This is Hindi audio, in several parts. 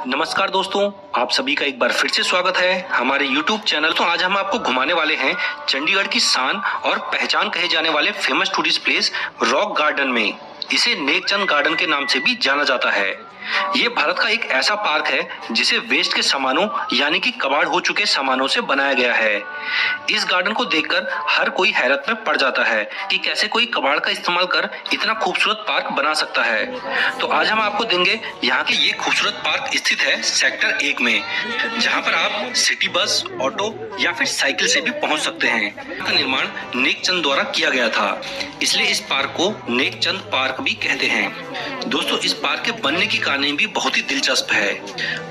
नमस्कार दोस्तों, आप सभी का एक बार फिर से स्वागत है हमारे YouTube चैनल। तो आज हम आपको घुमाने वाले हैं चंडीगढ़ की शान और पहचान कहे जाने वाले famous tourist place rock garden में। इसे नेकचंद गार्डन के नाम से भी जाना जाता है। ये भारत का एक ऐसा पार्क है जिसे वेस्ट के सामानों यानी कि कबाड़ हो चुके सामानों से बनाया गया है। इस गार्डन को देखकर हर कोई हैरत में पड़ जाता है कि कैसे कोई कबाड़ का इस्तेमाल कर इतना खूबसूरत पार्क बना सकता है। तो आज हम आपको देंगे यहाँ के ये खूबसूरत पार्क स्थित है सेक्टर 1 में, जहाँ पर आप सिटी बस, ऑटो या फिर साइकिल से भी पहुँच सकते हैं। इसका निर्माण नेकचंद द्वारा किया गया था, इसलिए इस पार्क को नेकचंद पार्क भी कहते हैं। दोस्तों, इस पार्क के बनने की कहानी भी बहुत ही दिलचस्प है।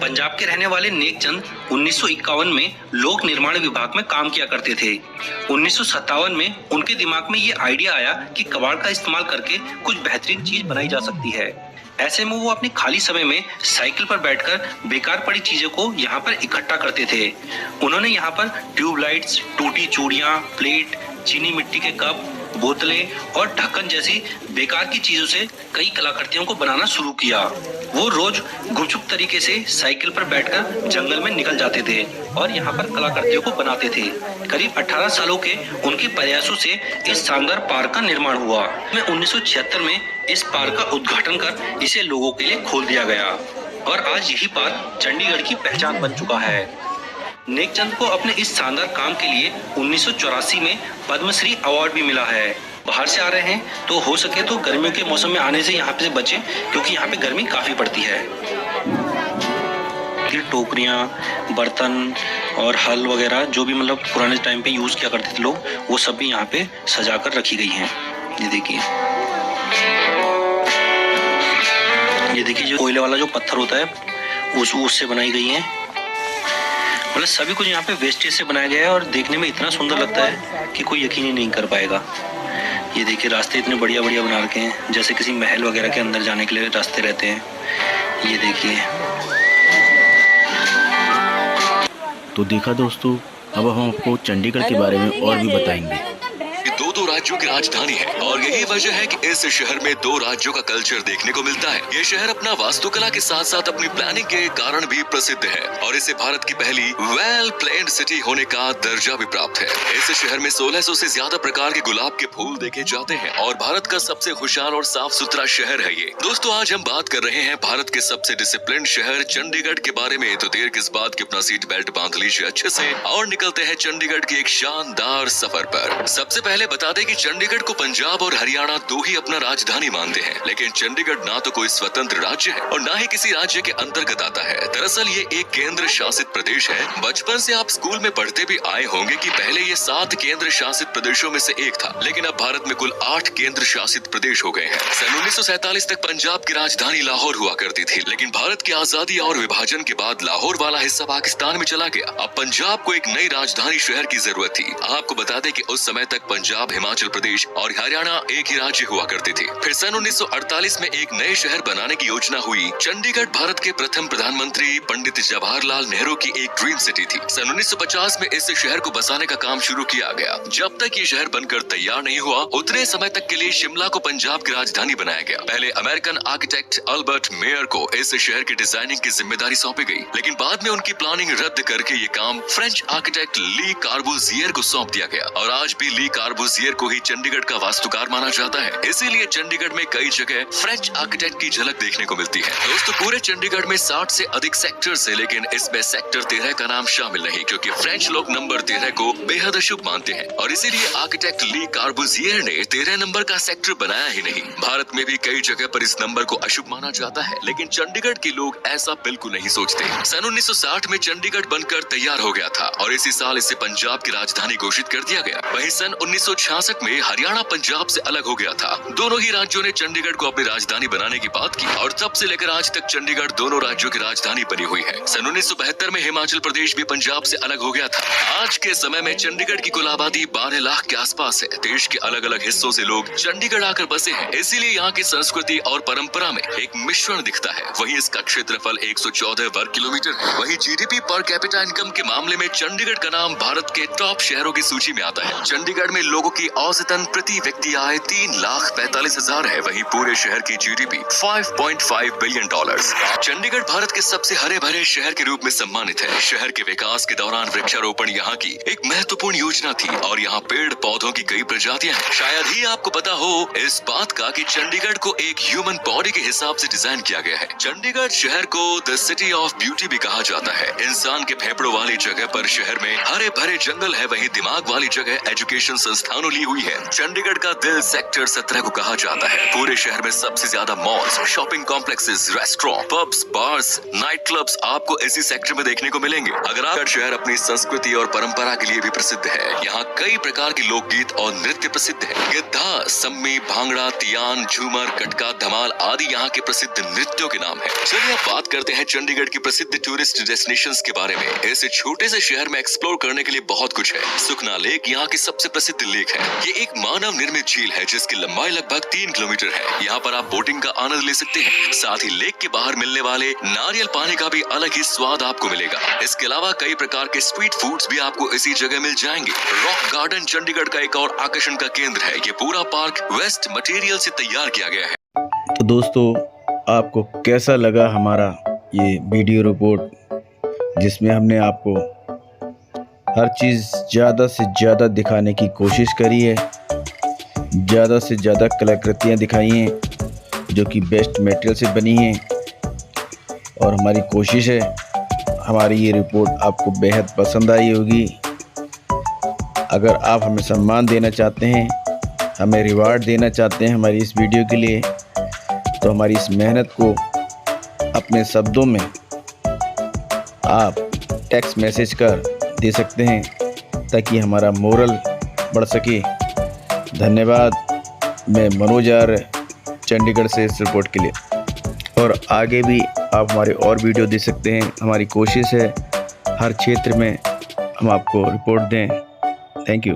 पंजाब के रहने वाले नेकचंद 1951 में लोक निर्माण विभाग में काम किया करते थे। 1957 में उनके दिमाग में ये आइडिया आया कि कबाड़ का इस्तेमाल करके कुछ बेहतरीन चीज बनाई जा सकती है। ऐसे में वो अपने खाली समय में साइकिल पर बैठकर बेकार पड़ी चीजों को यहाँ पर इकट्ठा करते थे। उन्होंने यहाँ पर ट्यूबलाइट्स, टूटी चूड़ियां, प्लेट, चीनी मिट्टी के कप, बोतलें और ढक्कन जैसी बेकार की चीजों से कई कलाकृतियों को बनाना शुरू किया। वो रोज गुपचुप तरीके से साइकिल पर बैठकर जंगल में निकल जाते थे और यहाँ पर कलाकृतियों को बनाते थे। करीब 18 सालों के उनके प्रयासों से इस शानदार पार्क का निर्माण हुआ। 1976 में इस पार्क का उद्घाटन कर इसे लोगों के लिए खोल दिया गया और आज यही पार्क चंडीगढ़ की पहचान बन चुका है। नेकचंद को अपने इस शानदार काम के लिए 1984 में पद्मश्री अवार्ड भी मिला है। बाहर से आ रहे हैं तो हो सके तो गर्मियों के मौसम में आने से यहाँ पे बचें, क्योंकि यहाँ पे गर्मी काफी पड़ती है। टोकरियाँ, बर्तन और हल वगैरह जो भी मतलब पुराने टाइम पे यूज किया करते थे लोग, वो सब भी यहाँ पे सजा कर रखी गई हैं। ये देखिए जो कोयले वाला जो पत्थर होता है उससे बनाई गई है। मतलब सभी कुछ यहाँ पे वेस्टेज से बनाया गया है और देखने में इतना सुंदर लगता है कि कोई यकीन ही नहीं कर पाएगा। ये देखिए रास्ते इतने बढ़िया बढ़िया बना रखे हैं, जैसे किसी महल वगैरह के अंदर जाने के लिए रास्ते रहते हैं। ये देखिए। तो देखा दोस्तों, अब हम आपको चंडीगढ़ के बारे में और भी बताएंगे। दो राज्यों की राजधानी है और यही वजह है कि इस शहर में दो राज्यों का कल्चर देखने को मिलता है। ये शहर अपना वास्तुकला के साथ साथ अपनी प्लानिंग के कारण भी प्रसिद्ध है और इसे भारत की पहली वेल प्लान्ड सिटी होने का दर्जा भी प्राप्त है। इस शहर में 1600 से ज्यादा प्रकार के गुलाब के फूल देखे जाते हैं और भारत का सबसे खुशहाल और साफ सुथरा शहर है ये। दोस्तों, आज हम बात कर रहे हैं भारत के सबसे डिसिप्लिन शहर चंडीगढ़ के बारे में। तो देर किस बात की अपना सीट बेल्ट बांध लीजिए अच्छे से और निकलते हैं चंडीगढ़ के एक शानदार सफर पर। सबसे पहले बता दें कि चंडीगढ़ को पंजाब और हरियाणा दो ही अपना राजधानी मानते हैं, लेकिन चंडीगढ़ ना तो कोई स्वतंत्र राज्य है और ना ही किसी राज्य के अंतर्गत आता है। दरअसल ये एक केंद्र शासित प्रदेश है। बचपन से आप स्कूल में पढ़ते भी आए होंगे कि पहले ये 7 केंद्र शासित प्रदेशों में से एक था, लेकिन अब भारत में कुल 8 केंद्र शासित प्रदेश हो गए हैं। सन 1947 तक पंजाब की राजधानी लाहौर हुआ करती थी, लेकिन भारत की आजादी और विभाजन के बाद लाहौर वाला हिस्सा पाकिस्तान में चला गया। अब पंजाब को एक नई राजधानी शहर की जरूरत थी। आपको बता दें कि उस समय तक पंजाब, हिमाचल प्रदेश और हरियाणा एक ही राज्य हुआ करते थे। फिर सन 1948 में एक नए शहर बनाने की योजना हुई। चंडीगढ़ भारत के प्रथम प्रधानमंत्री पंडित जवाहरलाल नेहरू की एक ड्रीम सिटी थी। सन 1950 में इस शहर को बसाने का काम शुरू किया गया। जब तक ये शहर बनकर तैयार नहीं हुआ, उतने समय तक के लिए शिमला को पंजाब की राजधानी बनाया गया। पहले अमेरिकन आर्किटेक्ट अल्बर्ट मेयर को इस शहर की डिजाइनिंग की जिम्मेदारी सौंपी गई, लेकिन बाद में उनकी प्लानिंग रद्द करके ये काम फ्रेंच आर्किटेक्ट ली कार्बुजियर को सौंप दिया गया और आज भी ली कार्बुजियर को ही चंडीगढ़ का वास्तुकार माना जाता है। इसीलिए चंडीगढ़ में कई जगह फ्रेंच आर्किटेक्ट की झलक देखने को मिलती है। दोस्तों, पूरे चंडीगढ़ में 60 से अधिक सेक्टर्स है, लेकिन इसमें सेक्टर 13 का नाम शामिल नहीं, क्योंकि फ्रेंच लोग नंबर 13 को बेहद अशुभ मानते हैं और इसीलिए आर्किटेक्ट ली कार्बुजियर ने 13 नंबर का सेक्टर बनाया ही नहीं। भारत में भी कई जगह पर इस नंबर को अशुभ माना जाता है, लेकिन चंडीगढ़ के लोग ऐसा बिल्कुल नहीं सोचते। सन 1960 में चंडीगढ़ बनकर तैयार हो गया था और इसी साल इसे पंजाब की राजधानी घोषित कर दिया गया। वहीं सन 1966 में हरियाणा पंजाब से अलग हो गया था। दोनों ही राज्यों ने चंडीगढ़ को अपनी राजधानी बनाने की बात की और तब से लेकर आज तक चंडीगढ़ दोनों राज्यों की राजधानी बनी हुई है। सन 1972 में हिमाचल प्रदेश भी पंजाब से अलग हो गया था। आज के समय में चंडीगढ़ की कुल आबादी 12 लाख के आसपास है। देश के अलग अलग हिस्सों से लोग चंडीगढ़ आकर बसे हैं, इसीलिए यहाँ की संस्कृति और परंपरा में एक मिश्रण दिखता है। वहीं इसका क्षेत्रफल 114 वर्ग किलोमीटर है। वहीं जीडीपी पर कैपिटा इनकम के मामले में चंडीगढ़ का नाम भारत के टॉप शहरों की सूची में आता है। चंडीगढ़ में लोगों की औसतन प्रति व्यक्ति आय 3,45,000 है। वहीं पूरे शहर की GDP $5.5 बिलियन। चंडीगढ़ भारत के सबसे हरे भरे शहर के रूप में सम्मानित है। शहर के विकास के दौरान वृक्षारोपण यहाँ की एक महत्वपूर्ण योजना थी और यहाँ पेड़ पौधों की कई प्रजातियां हैं। शायद ही आपको पता हो इस बात का कि चंडीगढ़ को एक ह्यूमन बॉडी के हिसाब से डिजाइन किया गया है। चंडीगढ़ शहर को द सिटी ऑफ ब्यूटी भी कहा जाता है। इंसान के फेफड़ों वाली जगह पर शहर में हरे भरे जंगल है, वहीं दिमाग वाली जगह एजुकेशन संस्थानों ली हुई है। चंडीगढ़ का दिल सेक्टर 17 को कहा जाता है। पूरे शहर में सबसे ज्यादा malls, shopping complexes, restaurant, pubs, bars, night clubs आपको इसी सेक्टर में देखने को मिलेंगे। अगर आप शहर अपनी संस्कृति और परंपरा के लिए भी प्रसिद्ध है। यहाँ कई प्रकार के लोकगीत और नृत्य प्रसिद्ध है। गिद्धा, सम्मी, भांगड़ा, तियान, झूमर, कटका, धमाल आदि यहाँ के प्रसिद्ध नृत्यों के नाम है। चलिए अब बात करते हैं चंडीगढ़ की प्रसिद्ध टूरिस्ट डेस्टिनेशंस के बारे में। ऐसे छोटे से शहर में एक्सप्लोर करने के लिए बहुत कुछ है। सुखना लेक यहाँ की सबसे प्रसिद्ध लेक है। ये एक मानव निर्मित झील है जिसकी लंबाई लगभग 3 किलोमीटर है। यहाँ पर आप बोटिंग का आनंद ले सकते हैं। साथ ही लेक के बाहर मिलने वाले नारियल पानी का भी अलग ही स्वाद आपको मिलेगा। इसके अलावा कई प्रकार के स्ट्रीट फूड्स भी आपको इसी जगह मिल जाएंगे। रॉक गार्डन चंडीगढ़ का एक और आकर्षण का केंद्र है। ये पूरा पार्क वेस्ट मटेरियल से तैयार किया गया है। तो दोस्तों, आपको कैसा लगा हमारा ये वीडियो रिपोर्ट, जिसमें हमने आपको हर चीज़ ज़्यादा से ज़्यादा दिखाने की कोशिश करी है। ज़्यादा से ज़्यादा कलाकृतियाँ दिखाई हैं जो कि बेस्ट मटेरियल से बनी हैं। और हमारी कोशिश है हमारी ये रिपोर्ट आपको बेहद पसंद आई होगी। अगर आप हमें सम्मान देना चाहते हैं, हमें रिवार्ड देना चाहते हैं हमारी इस वीडियो के लिए, तो हमारी इस मेहनत को अपने शब्दों में आप टेक्स्ट मैसेज कर दे सकते हैं ताकि हमारा मोरल बढ़ सके। धन्यवाद। मैं मनोज आर्य, चंडीगढ़ से इस रिपोर्ट के लिए। और आगे भी आप हमारे और वीडियो दे सकते हैं। हमारी कोशिश है हर क्षेत्र में हम आपको रिपोर्ट दें। Thank you.